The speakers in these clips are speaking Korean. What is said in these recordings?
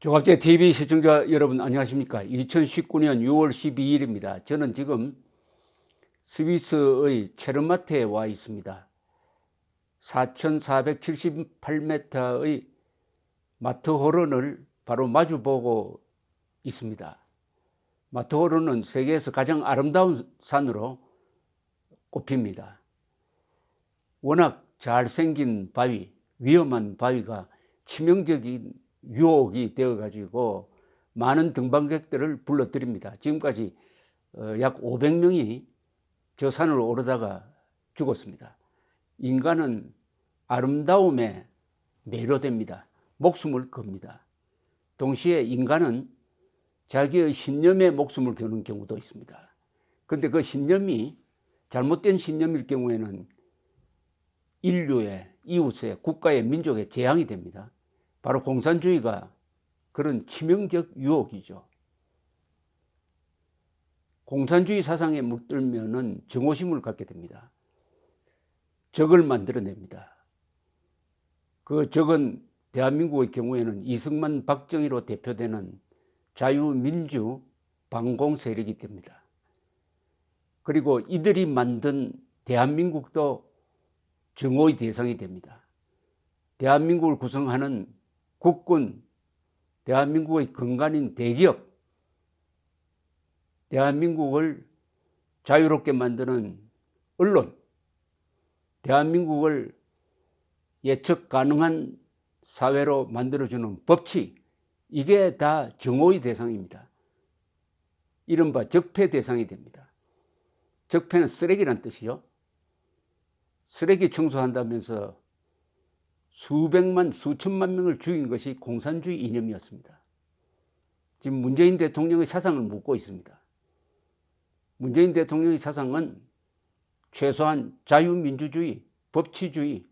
조갑제 TV 시청자 여러분 안녕하십니까? 2019년 6월 12일입니다. 저는 지금 스위스의 체르마트에 와 있습니다. 4,478m의 마트호른을 바로 마주보고 있습니다. 마트호른은 세계에서 가장 아름다운 산으로 꼽힙니다. 워낙 잘생긴 바위, 위험한 바위가 치명적인 유혹이 되어 가지고 많은 등반객들을 불러들입니다. 지금까지 약 500명이 저 산을 오르다가 죽었습니다. 인간은 아름다움에 매료됩니다. 목숨을 겁니다. 동시에 인간은 자기의 신념에 목숨을 거는 경우도 있습니다. 그런데 그 신념이 잘못된 신념일 경우에는 인류의, 이웃의, 국가의, 민족의 재앙이 됩니다. 바로 공산주의가 그런 치명적 유혹이죠. 공산주의 사상에 물들면은 정오심을 갖게 됩니다. 적을 만들어냅니다. 그 적은 대한민국의 경우에는 이승만, 박정희로 대표되는 자유민주 반공 세력이 됩니다. 그리고 이들이 만든 대한민국도 정오의 대상이 됩니다. 대한민국을 구성하는 국군, 대한민국의 근간인 대기업, 대한민국을 자유롭게 만드는 언론, 대한민국을 예측 가능한 사회로 만들어주는 법치, 이게 다 정오의 대상입니다. 이른바 적폐 대상이 됩니다. 적폐는 쓰레기란 뜻이죠. 쓰레기 청소한다면서 수백만, 수천만 명을 죽인 것이 공산주의 이념이었습니다. 지금 문재인 대통령의 사상을 묻고 있습니다. 문재인 대통령의 사상은 최소한 자유민주주의, 법치주의,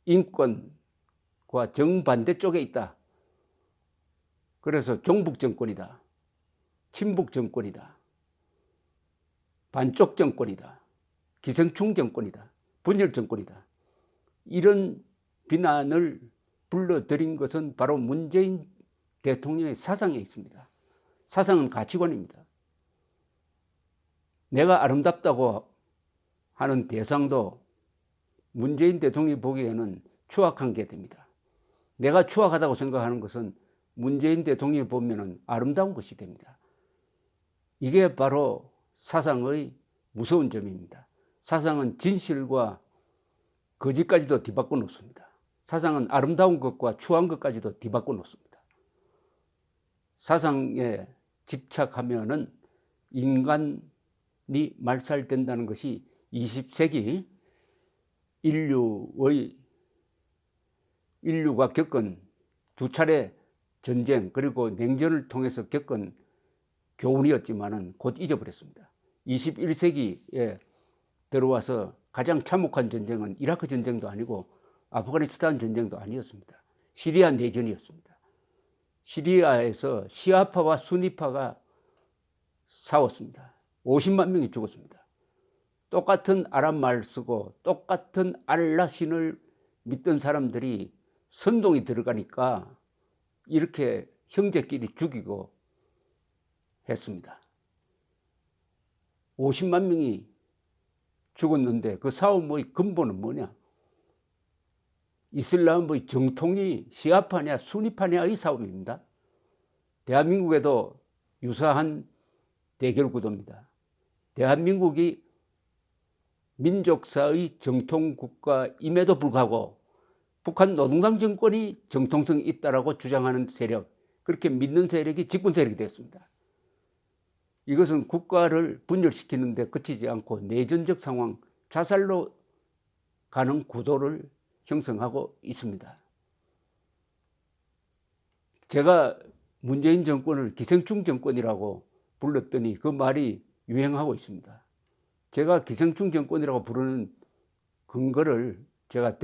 인권과 정반대 쪽에 있다. 그래서 종북 정권이다. 친북 정권이다. 반쪽 정권이다. 기생충 정권이다. 분열 정권이다. 이런 비난을 불러들인 것은 바로 문재인 대통령의 사상에 있습니다. 사상은 가치관입니다. 내가 아름답다고 하는 대상도 문재인 대통령이 보기에는 추악한 게 됩니다. 내가 추악하다고 생각하는 것은 문재인 대통령이 보면은 아름다운 것이 됩니다. 이게 바로 사상의 무서운 점입니다. 사상은 진실과 거짓까지도 뒤바꿔 놓습니다. 사상은 아름다운 것과 추한 것까지도 뒤바꿔 놓습니다. 사상에 집착하면은 인간이 말살된다는 것이 20세기 인류가 겪은 두 차례 전쟁 그리고 냉전을 통해서 겪은 교훈이었지만은 곧 잊어버렸습니다. 21세기에 들어와서 가장 참혹한 전쟁은 이라크 전쟁도 아니고 아프가니스탄 전쟁도 아니었습니다. 시리아 내전이었습니다. 시리아에서 시아파와 수니파가 싸웠습니다. 50만 명이 죽었습니다. 똑같은 아랍말 쓰고 똑같은 알라 신을 믿던 사람들이 선동이 들어가니까 이렇게 형제끼리 죽이고 했습니다. 50만 명이 죽었는데 그 싸움의 근본은 뭐냐? 이슬람의 정통이 시아파냐 수니파냐의 싸움입니다. 대한민국에도 유사한 대결 구도입니다. 대한민국이 민족사의 정통 국가임에도 불구하고 북한 노동당 정권이 정통성이 있다라고 주장하는 세력, 그렇게 믿는 세력이 집권 세력이 되었습니다. 이것은 국가를 분열시키는 데 그치지 않고 내전적 상황, 자살로 가는 구도를 형성하고 있습니다. 제가 문재인 정권을 기생충 정권이라고 불렀더니 그 말이 유행하고 있습니다. 제가 기생충 정권이라고 부르는 근거를 제가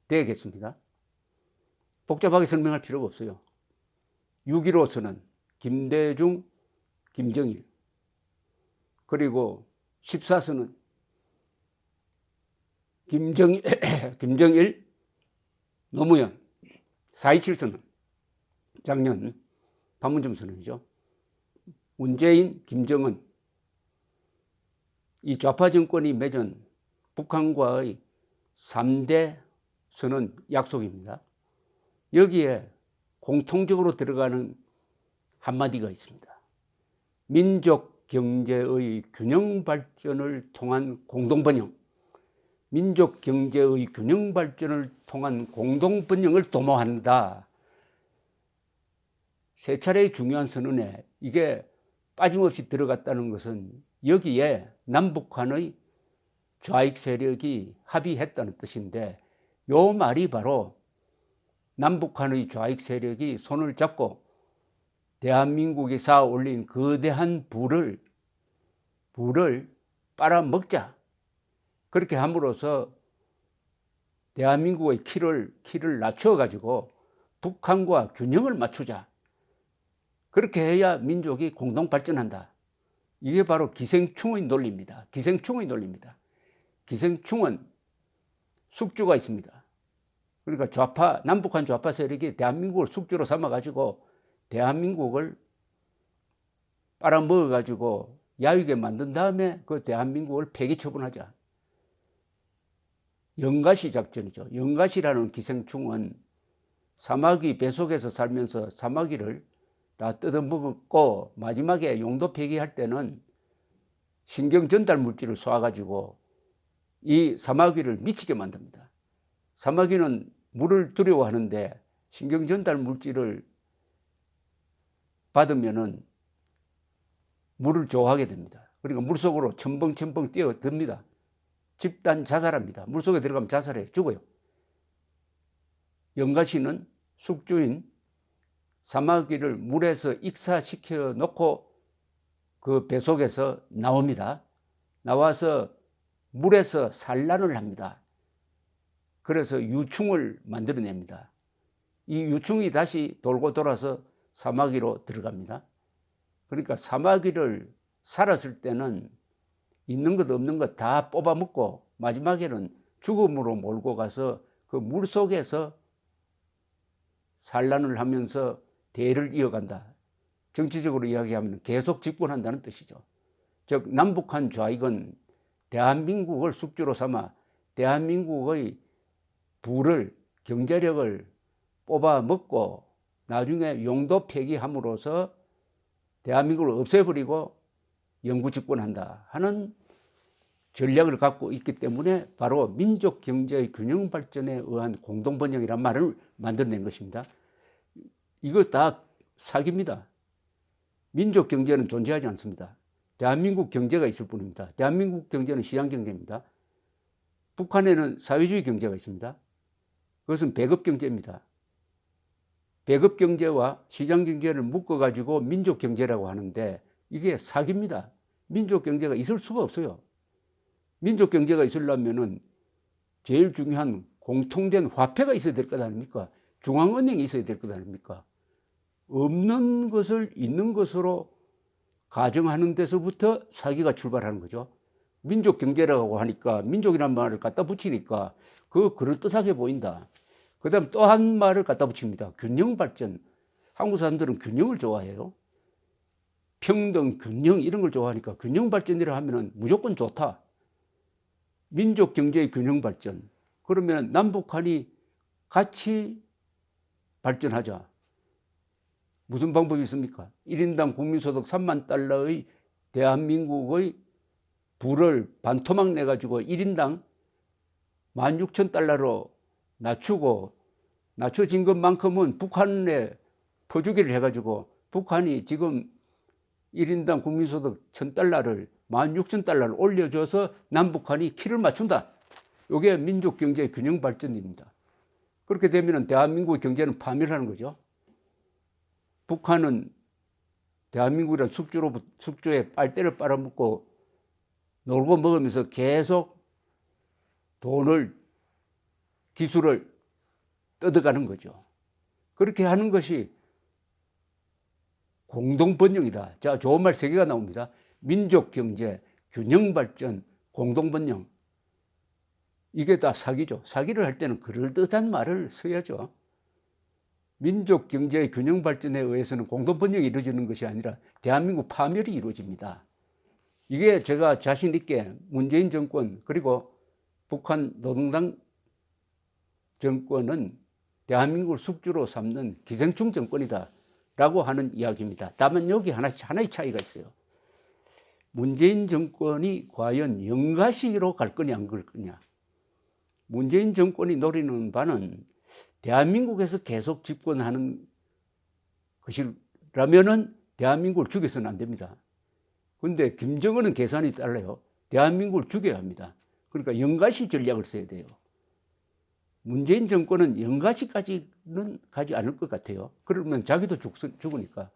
대겠습니다. 복잡하게 설명할 필요가 없어요. 6.15선언, 김대중, 김정일, 그리고 14선언, 김정일, 노무현, 4.27선언, 작년 판문점 선언이죠. 문재인, 김정은 이 좌파 정권이 맺은 북한과의 3대 선언 약속입니다. 여기에 공통적으로 들어가는 한마디가 있습니다. 민족 경제의 균형 발전을 통한 공동번영. 민족 경제의 균형 발전을 통한 공동번영을 도모한다. 세 차례의 중요한 선언에 이게 빠짐없이 들어갔다는 것은 여기에 남북한의 좌익 세력이 합의했다는 뜻인데, 요 말이 바로 남북한의 좌익 세력이 손을 잡고 대한민국이 쌓아 올린 거대한 부를 빨아먹자. 그렇게 함으로써 대한민국의 키를 낮춰가지고 북한과 균형을 맞추자. 그렇게 해야 민족이 공동 발전한다. 이게 바로 기생충의 논리입니다. 기생충의 논리입니다. 기생충은 숙주가 있습니다. 그러니까 남북한 좌파 세력이 대한민국을 숙주로 삼아가지고 대한민국을 빨아먹어가지고 야위게 만든 다음에 그 대한민국을 폐기 처분하자. 영가시 작전이죠. 영가시라는 기생충은 사마귀 뱃속에서 살면서 사마귀를 다 뜯어먹고 마지막에 용도 폐기할 때는 신경 전달 물질을 쏴가지고 이 사마귀를 미치게 만듭니다. 사마귀는 물을 두려워하는데 신경 전달 물질을 받으면은 물을 좋아하게 됩니다. 그러니까 물속으로 첨벙첨벙 뛰어듭니다. 집단 자살합니다. 물속에 들어가면 자살해 죽어요. 영가시는 숙주인 사마귀를 물에서 익사시켜 놓고 그 뱃속에서 나옵니다. 나와서 물에서 산란을 합니다. 그래서 유충을 만들어냅니다. 이 유충이 다시 돌고 돌아서 사마귀로 들어갑니다. 그러니까 사마귀를 살았을 때는 있는 것 없는 것 다 뽑아먹고 마지막에는 죽음으로 몰고 가서 그 물속에서 산란을 하면서 대를 이어간다. 정치적으로 이야기하면 계속 집권한다는 뜻이죠. 즉 남북한 좌익은 대한민국을 숙주로 삼아 대한민국의 부를, 경제력을 뽑아먹고 나중에 용도 폐기함으로써 대한민국을 없애버리고 영구 집권한다 하는 전략을 갖고 있기 때문에 바로 민족 경제의 균형 발전에 의한 공동번영이란 말을 만들어낸 것입니다. 이거 다 사기입니다. 민족 경제는 존재하지 않습니다. 대한민국 경제가 있을 뿐입니다. 대한민국 경제는 시장 경제입니다. 북한에는 사회주의 경제가 있습니다. 그것은 배급 경제입니다. 배급 경제와 시장 경제를 묶어가지고 민족 경제라고 하는데 이게 사기입니다. 민족 경제가 있을 수가 없어요. 민족 경제가 있으려면은 제일 중요한 공통된 화폐가 있어야 될 것 아닙니까? 중앙은행이 있어야 될 것 아닙니까? 없는 것을 있는 것으로 가정하는 데서부터 사기가 출발하는 거죠. 민족 경제라고 하니까 민족이라는 말을 갖다 붙이니까 그럴듯하게 보인다. 그 다음 또 한 말을 갖다 붙입니다. 균형 발전. 한국 사람들은 균형을 좋아해요. 평등, 균형 이런 걸 좋아하니까 균형 발전이라 하면은 무조건 좋다. 민족 경제의 균형 발전. 그러면 남북한이 같이 발전하자. 무슨 방법이 있습니까? 1인당 국민소득 3만 달러의 대한민국의 부를 반토막 내가지고 1인당 16,000달러로 낮춰진 것만큼은 북한에 퍼주기를 해가지고 북한이 지금 1인당 국민소득 1,000달러를 16,000달러를 올려줘서 남북한이 키를 맞춘다. 이게 민족경제의 균형 발전입니다. 그렇게 되면 대한민국의 경제는 파멸하는 거죠. 북한은 대한민국이란 숙주에 빨대를 빨아먹고 놀고 먹으면서 계속 돈을, 기술을 뜯어가는 거죠. 그렇게 하는 것이 공동번영이다. 자, 좋은 말 3개가 나옵니다. 민족경제, 균형발전, 공동번영. 이게 다 사기죠. 사기를 할 때는 그럴듯한 말을 써야죠. 민족 경제의 균형 발전에 의해서는 공동 번영이 이루어지는 것이 아니라 대한민국 파멸이 이루어집니다. 이게 제가 자신 있게 문재인 정권 그리고 북한 노동당 정권은 대한민국을 숙주로 삼는 기생충 정권이다라고 하는 이야기입니다. 다만 여기 하나의 차이가 있어요. 문재인 정권이 과연 영가시로 갈 거냐 안 갈 거냐. 문재인 정권이 노리는 바는 대한민국에서 계속 집권하는 것이라면은 대한민국을 죽여서는 안 됩니다. 그런데 김정은은 계산이 달라요. 대한민국을 죽여야 합니다. 그러니까 영가시 전략을 써야 돼요. 문재인 정권은 영가시까지는 가지 않을 것 같아요. 그러면 자기도 죽으니까.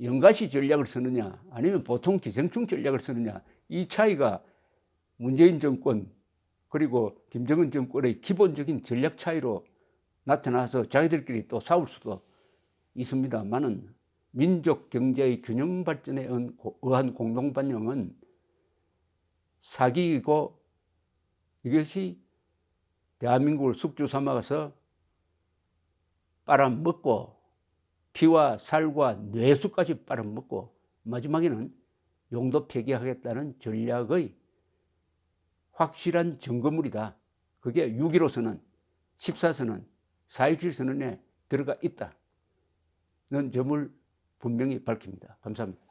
영가시 전략을 쓰느냐 아니면 보통 기생충 전략을 쓰느냐, 이 차이가 문재인 정권 그리고 김정은 정권의 기본적인 전략 차이로 나타나서 자기들끼리 또 싸울 수도 있습니다만은, 민족 경제의 균형 발전에 의한 공동 번영은 사기이고 이것이 대한민국을 숙주 삼아서 빨아먹고 피와 살과 뇌수까지 빨아먹고 마지막에는 용도 폐기하겠다는 전략의 확실한 증거물이다. 그게 6.15선언, 14선언, 4.27 선언에 들어가 있다는 점을 분명히 밝힙니다. 감사합니다.